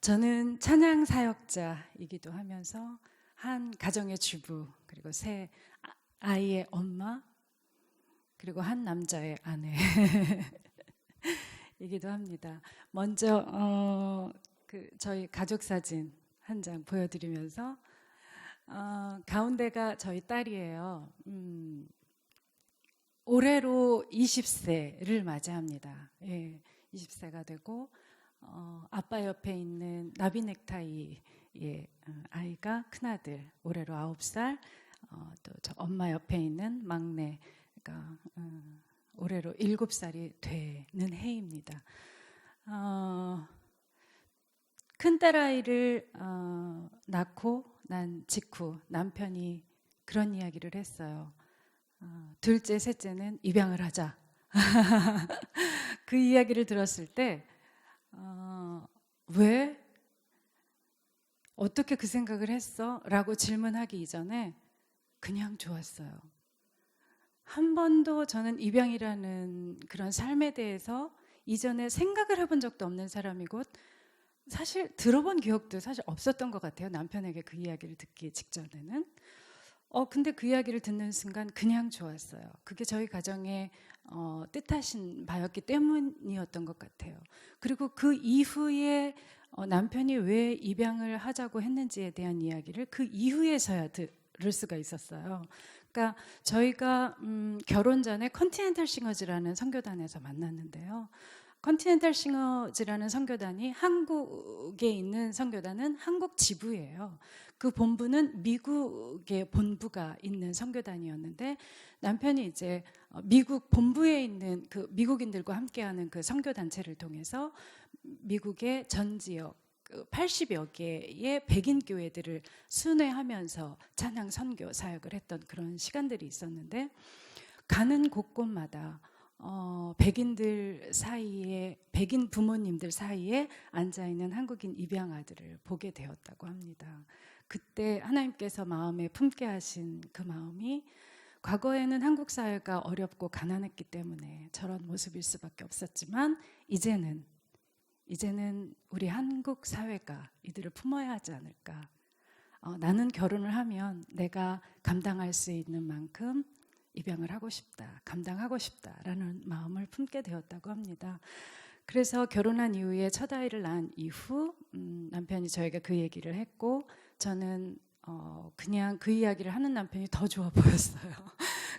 저는 찬양 사역자이기도 하면서 한 가정의 주부, 그리고 세 아이의 엄마, 그리고 한 남자의 아내이기도 합니다. 먼저 저희 가족 사진 한 장 보여드리면서 가운데가 저희 딸이에요. 올해로 20세를 맞이합니다. 예, 20세가 되고 아빠 옆에 있는 나비 넥타이의 아이가 큰아들, 올해로 9살, 또 저 엄마 옆에 있는 막내가 올해로 7살이 되는 해입니다. 큰딸아이를 낳고 난 직후 남편이 그런 이야기를 했어요. 둘째, 셋째는 입양을 하자. 그 이야기를 들었을 때 왜? 어떻게 그 생각을 했어? 라고 질문하기 이전에 그냥 좋았어요. 한 번도 저는 입양이라는 그런 삶에 대해서 이전에 생각을 해본 적도 없는 사람이고 사실 들어본 기억도 사실 없었던 것 같아요. 남편에게 그 이야기를 듣기 직전에는. 근데 그 이야기를 듣는 순간 그냥 좋았어요. 그게 저희 가정의 뜻하신 바였기 때문이었던 것 같아요. 그리고 그 이후에 남편이 왜 입양을 하자고 했는지에 대한 이야기를 그 이후에서야 들을 수가 있었어요. 그러니까 저희가 결혼 전에 컨티넨탈 싱어즈라는 선교단에서 만났는데요. 컨티넨탈 싱어즈라는 선교단이 한국에 있는 선교단은 한국 지부예요. 그 본부는 미국의 본부가 있는 선교단이었는데 남편이 이제 미국 본부에 있는 그 미국인들과 함께하는 그 선교단체를 통해서 미국의 전 지역 80여 개의 백인 교회들을 순회하면서 찬양 선교 사역을 했던 그런 시간들이 있었는데 가는 곳곳마다 백인들 사이에, 백인 부모님들 사이에 앉아있는 한국인 입양아들을 보게 되었다고 합니다. 그때 하나님께서 마음에 품게 하신 그 마음이 과거에는 한국 사회가 어렵고 가난했기 때문에 저런 모습일 수밖에 없었지만 이제는 우리 한국 사회가 이들을 품어야 하지 않을까. 나는 결혼을 하면 내가 감당할 수 있는 만큼 입양을 하고 싶다, 감당하고 싶다라는 마음을 품게 되었다고 합니다. 그래서 결혼한 이후에 첫 아이를 낳은 이후 남편이 저에게 그 얘기를 했고 저는 그냥 그 이야기를 하는 남편이 더 좋아 보였어요.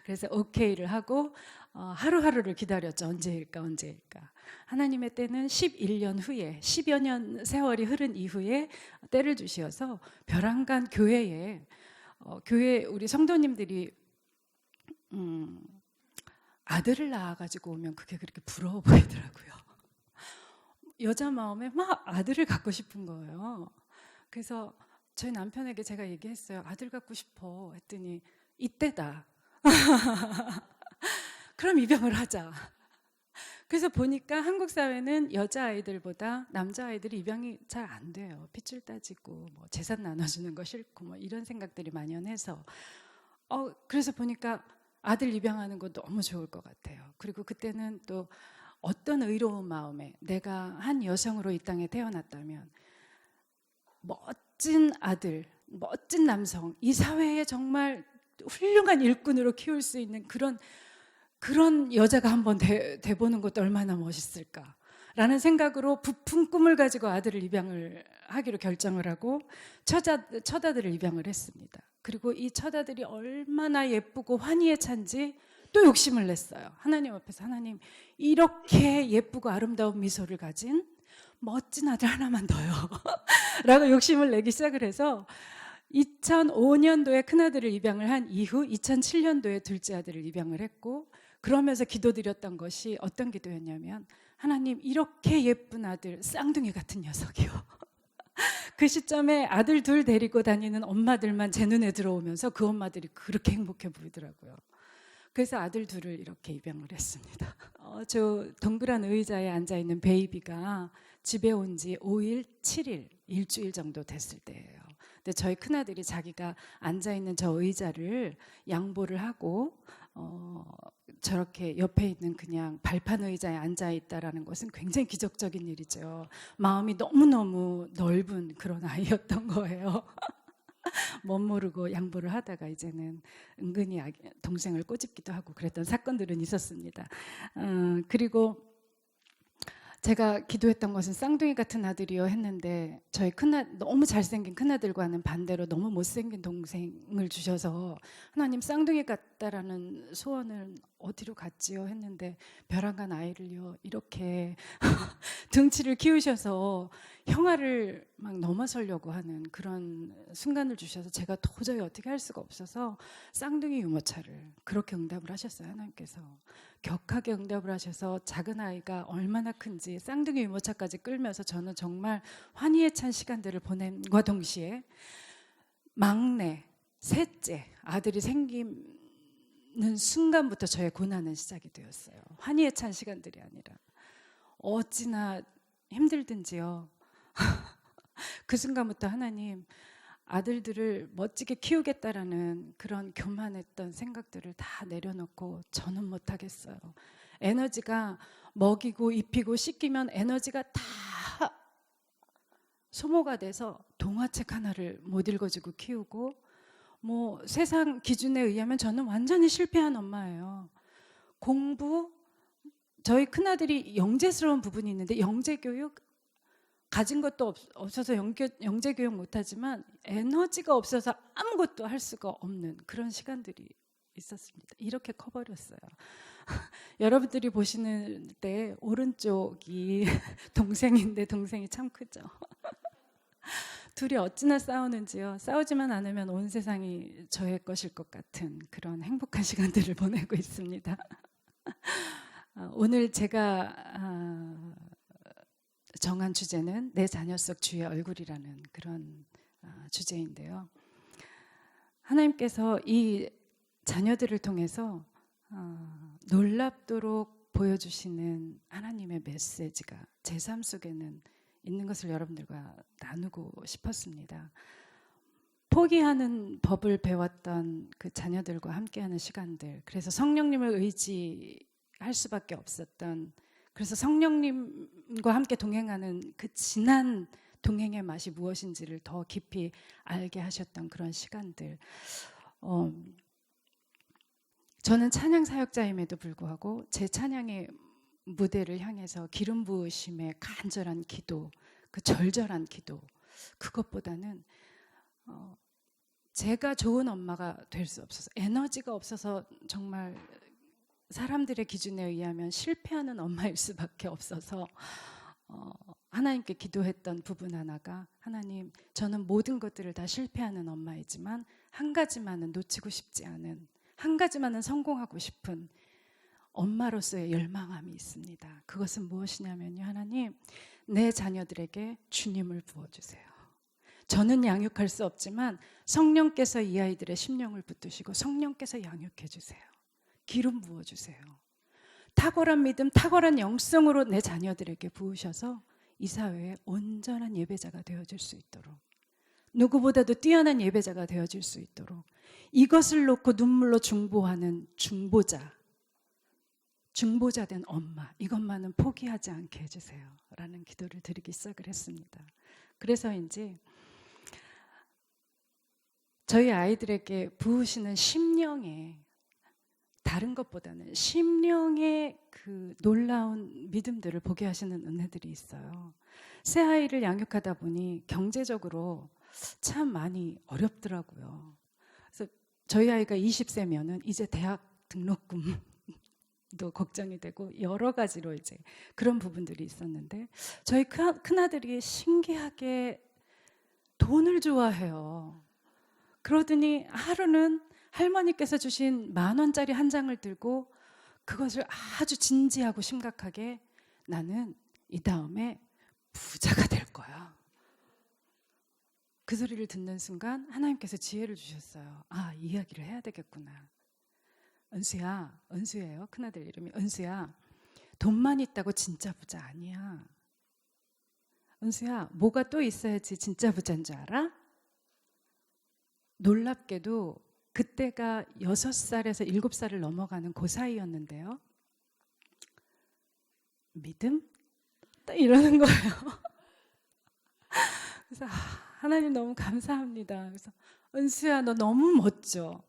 그래서 오케이를 하고 하루하루를 기다렸죠. 언제일까. 하나님의 때는 11년 후에 10여 년 세월이 흐른 이후에 때를 주셔서 벼랑간 교회에 교회 우리 성도님들이 아들을 낳아가지고 오면 그게 그렇게 부러워 보이더라고요. 여자 마음에 막 아들을 갖고 싶은 거예요. 그래서 저희 남편에게 제가 얘기했어요. 아들 갖고 싶어 했더니 이때다. 그럼 입양을 하자. 그래서 보니까 한국 사회는 여자아이들보다 남자아이들이 입양이 잘 안 돼요. 핏줄 따지고 뭐 재산 나눠주는 거 싫고 뭐 이런 생각들이 만연해서 그래서 보니까 아들 입양하는 거 너무 좋을 것 같아요. 그리고 그때는 또 어떤 의로운 마음에 내가 한 여성으로 이 땅에 태어났다면 멋진 아들, 멋진 남성, 이 사회에 정말 훌륭한 일꾼으로 키울 수 있는 그런 여자가 한번 돼보는 것도 얼마나 멋있을까 라는 생각으로 부푼 꿈을 가지고 아들을 입양을 하기로 결정을 하고 첫 아들을 입양을 했습니다. 그리고 이 첫 아들이 얼마나 예쁘고 환희에 찬지 또 욕심을 냈어요. 하나님 앞에서 하나님 이렇게 예쁘고 아름다운 미소를 가진 멋진 아들 하나만 더요 라고 욕심을 내기 시작을 해서 2005년도에 큰아들을 입양을 한 이후 2007년도에 둘째 아들을 입양을 했고 그러면서 기도드렸던 것이 어떤 기도였냐면 하나님 이렇게 예쁜 아들 쌍둥이 같은 녀석이요. 그 시점에 아들 둘 데리고 다니는 엄마들만 제 눈에 들어오면서 그 엄마들이 그렇게 행복해 보이더라고요. 그래서 아들 둘을 이렇게 입양을 했습니다. 저 동그란 의자에 앉아있는 베이비가 집에 온 지 5일, 7일, 일주일 정도 됐을 때예요. 근데 저희 큰아들이 자기가 앉아있는 저 의자를 양보를 하고 저렇게 옆에 있는 그냥 발판 의자에 앉아 있다라는 것은 굉장히 기적적인 일이죠. 마음이 너무너무 넓은 그런 아이였던 거예요. 멋모르고 양보를 하다가 이제는 은근히 동생을 꼬집기도 하고 그랬던 사건들은 있었습니다. 그리고 제가 기도했던 것은 쌍둥이 같은 아들이요 했는데 저희 너무 잘생긴 큰아들과는 반대로 너무 못생긴 동생을 주셔서 하나님 쌍둥이 같다라는 소원을 어디로 갔지요 했는데 벼랑간 아이를요 이렇게 등치를 키우셔서 형아를 막 넘어서려고 하는 그런 순간을 주셔서 제가 도저히 어떻게 할 수가 없어서 쌍둥이 유모차를 그렇게 응답을 하셨어요. 하나님께서 격하게 응답을 하셔서 작은 아이가 얼마나 큰지 쌍둥이 유모차까지 끌면서 저는 정말 환희에 찬 시간들을 보낸과 동시에 막내, 셋째 아들이 생기는 순간부터 저의 고난은 시작이 되었어요. 환희에 찬 시간들이 아니라 어찌나 힘들든지요. 그 순간부터 하나님 아들들을 멋지게 키우겠다라는 그런 교만했던 생각들을 다 내려놓고 저는 못하겠어요. 에너지가 먹이고 입히고 씻기면 에너지가 다 소모가 돼서 동화책 하나를 못 읽어주고 키우고 뭐 세상 기준에 의하면 저는 완전히 실패한 엄마예요. 공부 저희 큰아들이 영재스러운 부분이 있는데 영재교육 가진 것도 없어서 영재교육 못하지만 에너지가 없어서 아무것도 할 수가 없는 그런 시간들이 있었습니다. 이렇게 커버렸어요. 여러분들이 보시는 때 오른쪽이 동생인데 동생이 참 크죠. 둘이 어찌나 싸우는지요. 싸우지만 않으면 온 세상이 저의 것일 것 같은 그런 행복한 시간들을 보내고 있습니다. 오늘 제가 정한 주제는 내 자녀 속 주의 얼굴이라는 그런 주제인데요. 하나님께서 이 자녀들을 통해서 놀랍도록 보여주시는 하나님의 메시지가 제 삶 속에는 있는 것을 여러분들과 나누고 싶었습니다. 포기하는 법을 배웠던 그 자녀들과 함께하는 시간들, 그래서 성령님을 의지할 수밖에 없었던, 그래서 성령님과 함께 동행하는 그 진한 동행의 맛이 무엇인지를 더 깊이 알게 하셨던 그런 시간들. 저는 찬양 사역자임에도 불구하고 제 찬양의 무대를 향해서 기름 부으심의 간절한 기도, 그 절절한 기도, 그것보다는 제가 좋은 엄마가 될 수 없어서, 에너지가 없어서 정말 사람들의 기준에 의하면 실패하는 엄마일 수밖에 없어서 하나님께 기도했던 부분 하나가, 하나님, 저는 모든 것들을 다 실패하는 엄마이지만 한 가지만은 놓치고 싶지 않은, 한 가지만은 성공하고 싶은 엄마로서의 열망함이 있습니다. 그것은 무엇이냐면요, 하나님, 내 자녀들에게 주님을 부어주세요. 저는 양육할 수 없지만 성령께서 이 아이들의 심령을 붙드시고 성령께서 양육해 주세요. 기름 부어주세요. 탁월한 믿음, 탁월한 영성으로 내 자녀들에게 부으셔서 이 사회에 온전한 예배자가 되어줄 수 있도록, 누구보다도 뛰어난 예배자가 되어줄 수 있도록, 이것을 놓고 눈물로 중보하는 중보자 된 엄마, 이것만은 포기하지 않게 해주세요 라는 기도를 드리기 시작을 했습니다. 그래서인지 저희 아이들에게 부으시는 심령에, 다른 것보다는 심령의 그 놀라운 믿음들을 보게 하시는 은혜들이 있어요. 새 아이를 양육하다 보니 경제적으로 참 많이 어렵더라고요. 그래서 저희 아이가 20세면은 이제 대학 등록금도 걱정이 되고 여러 가지로 이제 그런 부분들이 있었는데, 저희 큰아들이 신기하게 돈을 좋아해요. 그러더니 하루는 할머니께서 주신 10,000원짜리 한 장을 들고 그것을 아주 진지하고 심각하게, 나는 이 다음에 부자가 될 거야. 그 소리를 듣는 순간 하나님께서 지혜를 주셨어요. 아, 이 이야기를 해야 되겠구나. 은수야, 은수예요. 큰아들 이름이 은수야. 돈만 있다고 진짜 부자 아니야. 은수야, 뭐가 또 있어야지 진짜 부자인 줄 알아? 놀랍게도 그때가 6살에서 7살을 넘어가는 그 사이였는데요. 믿음? 딱 이러는 거예요. 그래서 하나님 너무 감사합니다. 그래서 은수야, 너 너무 멋져.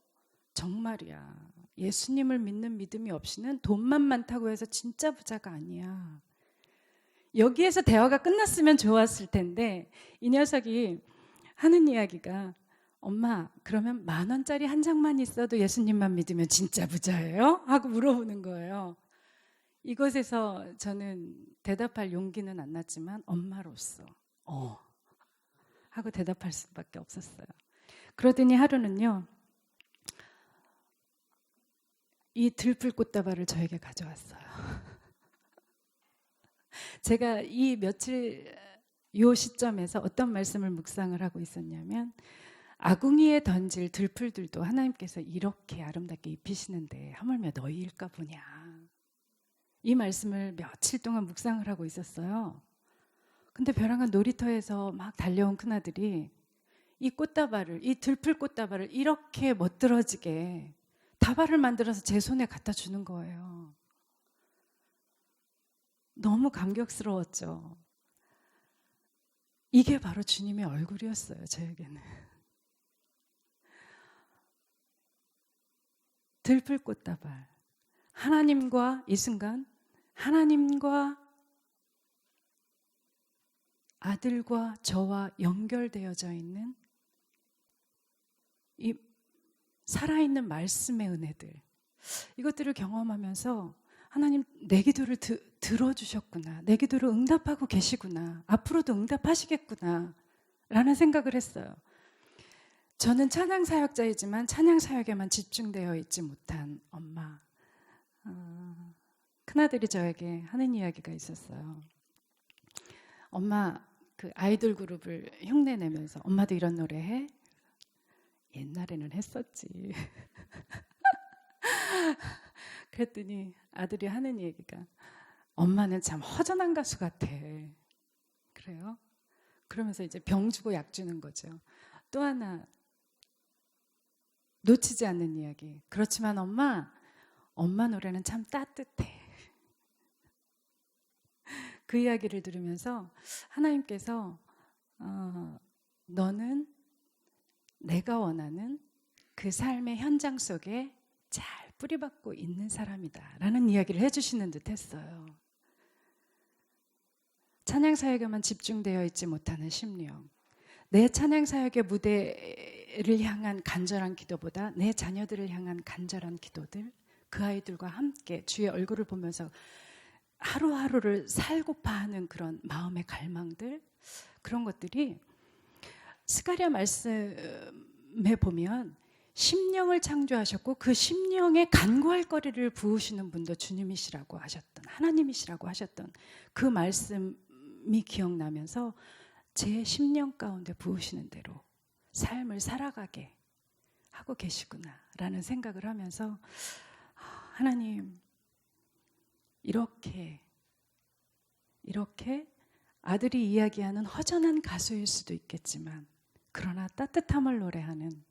정말이야. 예수님을 믿는 믿음이 없이는 돈만 많다고 해서 진짜 부자가 아니야. 여기에서 대화가 끝났으면 좋았을 텐데 이 녀석이 하는 이야기가 엄마, 그러면 10,000원짜리 한 장만 있어도 예수님만 믿으면 진짜 부자예요? 하고 물어보는 거예요. 이것에서 저는 대답할 용기는 안 났지만 엄마로서 하고 대답할 수밖에 없었어요. 그러더니 하루는요, 이 들풀꽃다발을 저에게 가져왔어요. 제가 이 며칠 요 시점에서 어떤 말씀을 묵상을 하고 있었냐면, 아궁이에 던질 들풀들도 하나님께서 이렇게 아름답게 입히시는데 하물며 너희일까 보냐. 이 말씀을 며칠 동안 묵상을 하고 있었어요. 근데 벼랑간 놀이터에서 막 달려온 큰아들이 이 꽃다발을, 이 들풀 꽃다발을 이렇게 멋들어지게 다발을 만들어서 제 손에 갖다 주는 거예요. 너무 감격스러웠죠. 이게 바로 주님의 얼굴이었어요, 저에게는. 들풀 꽃다발. 하나님과 이 순간 하나님과 아들과 저와 연결되어져 있는 이 살아있는 말씀의 은혜들, 이것들을 경험하면서 하나님 내 기도를 들어주셨구나, 내 기도를 응답하고 계시구나, 앞으로도 응답하시겠구나 라는 생각을 했어요. 저는 찬양 사역자이지만 찬양 사역에만 집중되어 있지 못한 엄마. 큰아들이 저에게 하는 이야기가 있었어요. 엄마, 그 아이돌 그룹을 흉내내면서 엄마도 이런 노래 해? 옛날에는 했었지. 그랬더니 아들이 하는 얘기가 엄마는 참 허전한 가수 같아. 그래요? 그러면서 이제 병 주고 약 주는 거죠. 또 하나 놓치지 않는 이야기. 그렇지만 엄마 노래는 참 따뜻해. 그 이야기를 들으면서 하나님께서 너는 내가 원하는 그 삶의 현장 속에 잘 뿌리박고 있는 사람이다 라는 이야기를 해주시는 듯 했어요. 찬양 사역에만 집중되어 있지 못하는 심령, 내 찬양 사역의 무대를 향한 간절한 기도보다 내 자녀들을 향한 간절한 기도들, 그 아이들과 함께 주의 얼굴을 보면서 하루하루를 살고파 하는 그런 마음의 갈망들, 그런 것들이 스가랴 말씀에 보면 심령을 창조하셨고 그 심령에 간구할 거리를 부으시는 분도 주님이시라고 하셨던, 하나님이시라고 하셨던 그 말씀이 기억나면서 제 심령 가운데 부으시는 대로 삶을 살아가게 하고 계시구나 라는 생각을 하면서 하나님, 이렇게 아들이 이야기하는 허전한 가수일 수도 있겠지만 그러나 따뜻함을 노래하는,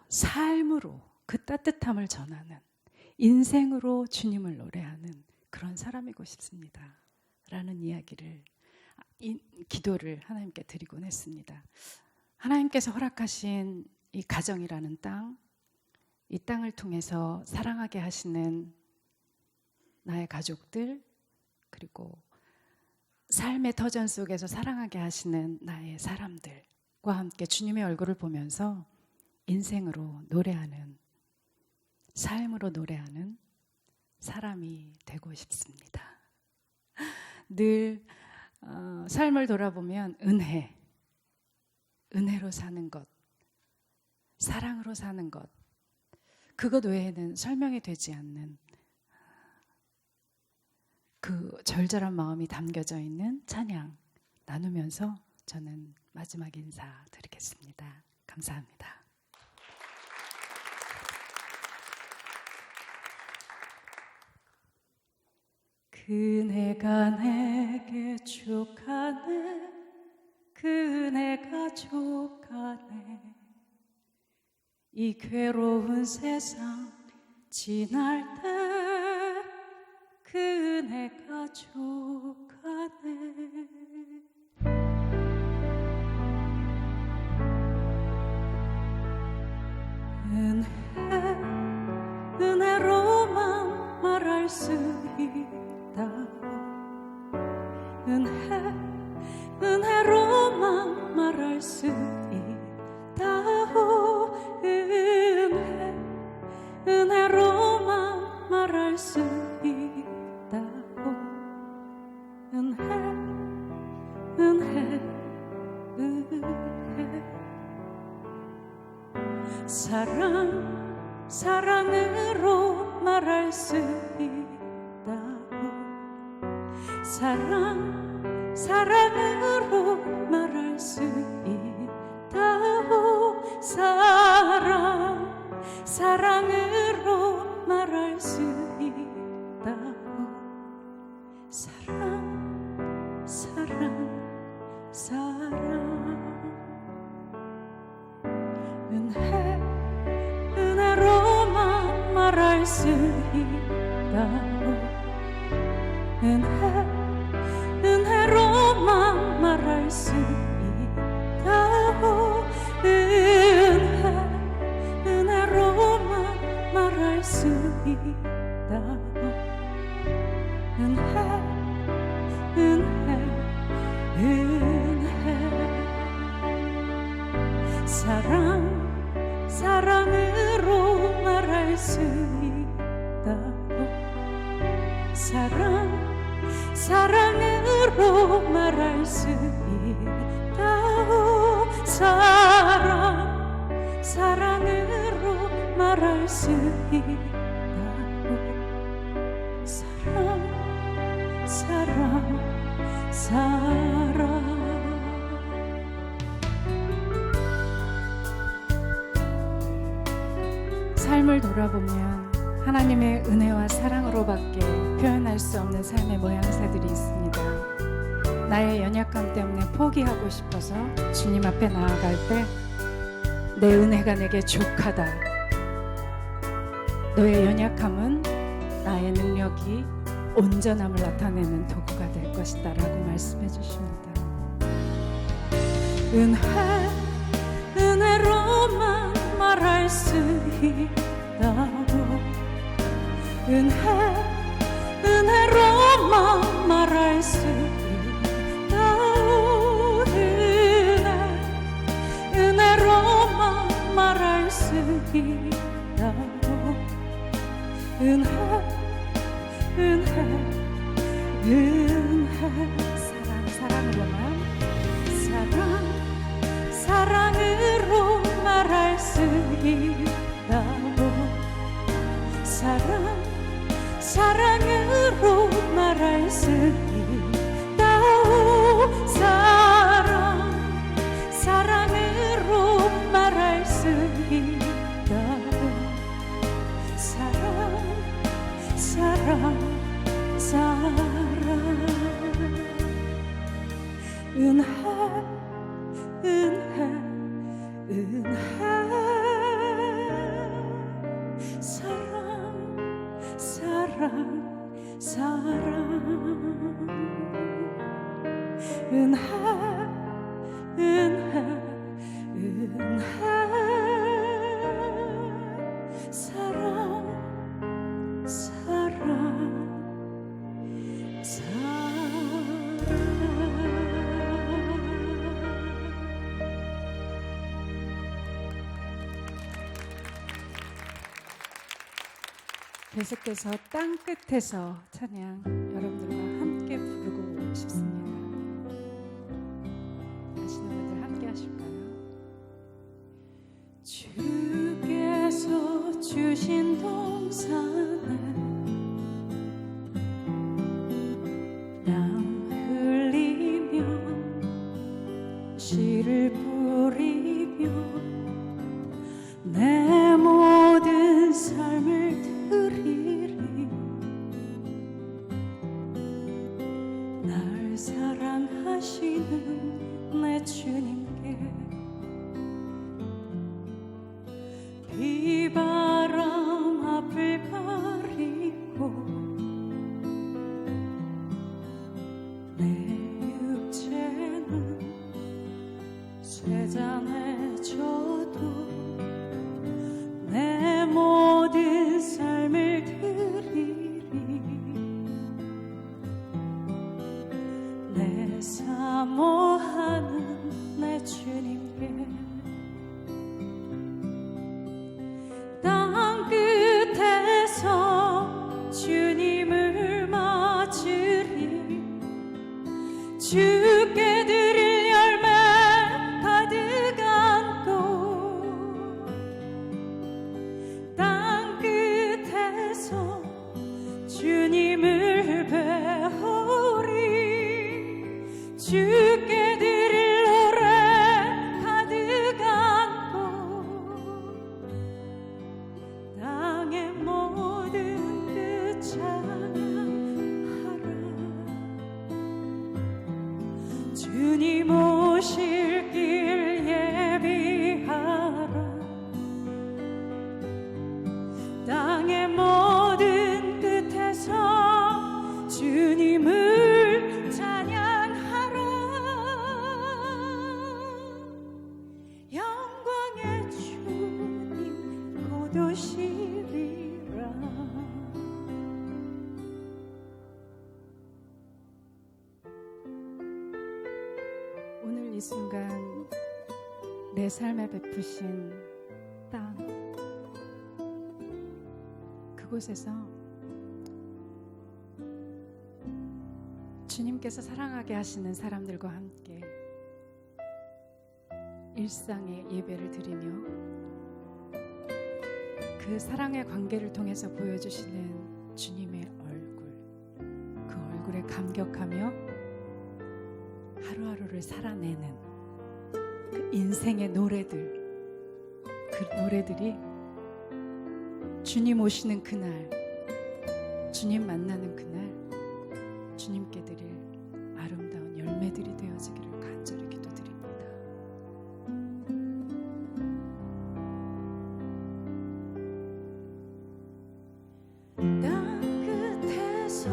삶으로 그 따뜻함을 전하는, 인생으로 주님을 노래하는 그런 사람이고 싶습니다 라는 이야기를, 기도를 하나님께 드리곤 했습니다. 하나님께서 허락하신 이 가정이라는 땅, 이 땅을 통해서 사랑하게 하시는 나의 가족들, 그리고 삶의 터전 속에서 사랑하게 하시는 나의 사람들과 함께 주님의 얼굴을 보면서 인생으로 노래하는, 삶으로 노래하는 사람이 되고 싶습니다. 늘 삶을 돌아보면 은혜로 사는 것, 사랑으로 사는 것, 그것 외에는 설명이 되지 않는 그 절절한 마음이 담겨져 있는 찬양 나누면서 저는 마지막 인사 드리겠습니다. 감사합니다. 그네가 내게 족하네, 그네가 족하네, 이 괴로운 세상 지날 때 그 은혜가 족하네. 은혜로만 말할 수 있다고, 은혜로만 말할 수 있다고, 은혜로만 말할 수 있다고, 은혜 사랑으로 말할 수 있다고, 사랑으로 말할 수 있다고, 사랑으로 말할 수 있다고, 사랑 은혜로만 말할 수 있다고, 은혜로만 말할 수 있다고, 은혜로만 말할 수 있다고, 사랑으로 말할 수 있다고, 사랑으로 말할 수 있다고, 사랑으로 말할 수 있다고, 사랑 삶을 돌아보면 하나님의 은혜와 사랑으로밖에 표현할 수 없는 삶의 모양새들이 있습니다. 나의 연약함 때문에 포기하고 싶어서 주님 앞에 나아갈 때 내 은혜가 내게 족하다. 너의 연약함은 나의 능력이 온전함을 나타내는 도구가 될 것이다 라고 말씀해 주십니다. 은혜로만 말할 수 있다고, 은혜로만 말할 수 있다고, 은혜로만 말할 수 있다고, 사랑으로만 사랑으로 말할 수 있다고, 사랑으로 말할 수 있다고, 사랑으로 말할 수 있다고, 계속해서 땅끝에서 찬양 여러분들과 함께 부르고 싶습니다. 아시는 분들 함께 하실까요? 주께서 주신 동산에 땀 흘리며 씨를 뿌리며 내 모든 삶을 드리리. 날 사랑하시는 내 주님께 내 사모하는 내 주님께 땅 끝에서 주님을 맞으리 주께 드릴 열매 가득 안고 땅 끝에서 주님을 배우리 주께 드릴 노래 가득 안고 땅의 모든 끝 찬양하라 주님 오실 길 예비하라 땅의 모든 끝에서 주님을 찬양하라 영광의 주님 곧 오시리라. 오늘 이 순간 내 삶에 베푸신 땅 그곳에서 주님께서 사랑하게 하시는 사람들과 함께 일상의 예배를 드리며 그 사랑의 관계를 통해서 보여주시는 주님의 얼굴, 그 얼굴에 감격하며 하루하루를 살아내는 그 인생의 노래들, 그 노래들이 주님 오시는 그날, 주님 만나는 그날 주님께 드릴 아름다운 열매들이 되어지기를 간절히 기도드립니다. 땅 끝에서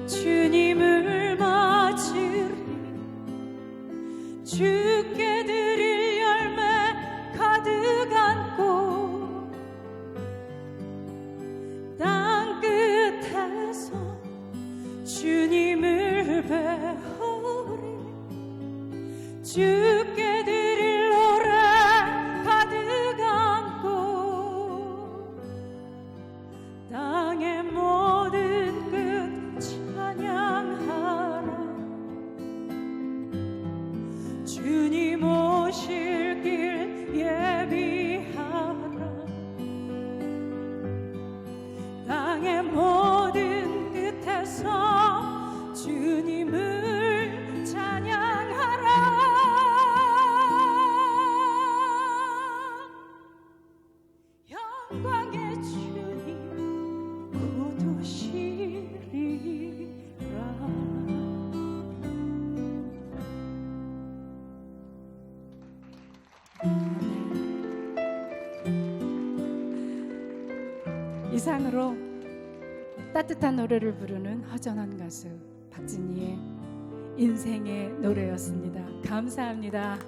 주님을 맞으리 주께 드릴 열매 가득 안고 땅 끝에서 주님을 배우리 주께 드릴 노래 가득 안고 땅의 모든 끝 찬양하라 주님 오실 길 예비하라 땅의 모든 끝에서 주님을 찬양하라 영광의 주님 곧 오시리라. 이상으로 따뜻한 노래를 부르는 허전한 가수 박진희의 인생의 노래였습니다. 감사합니다.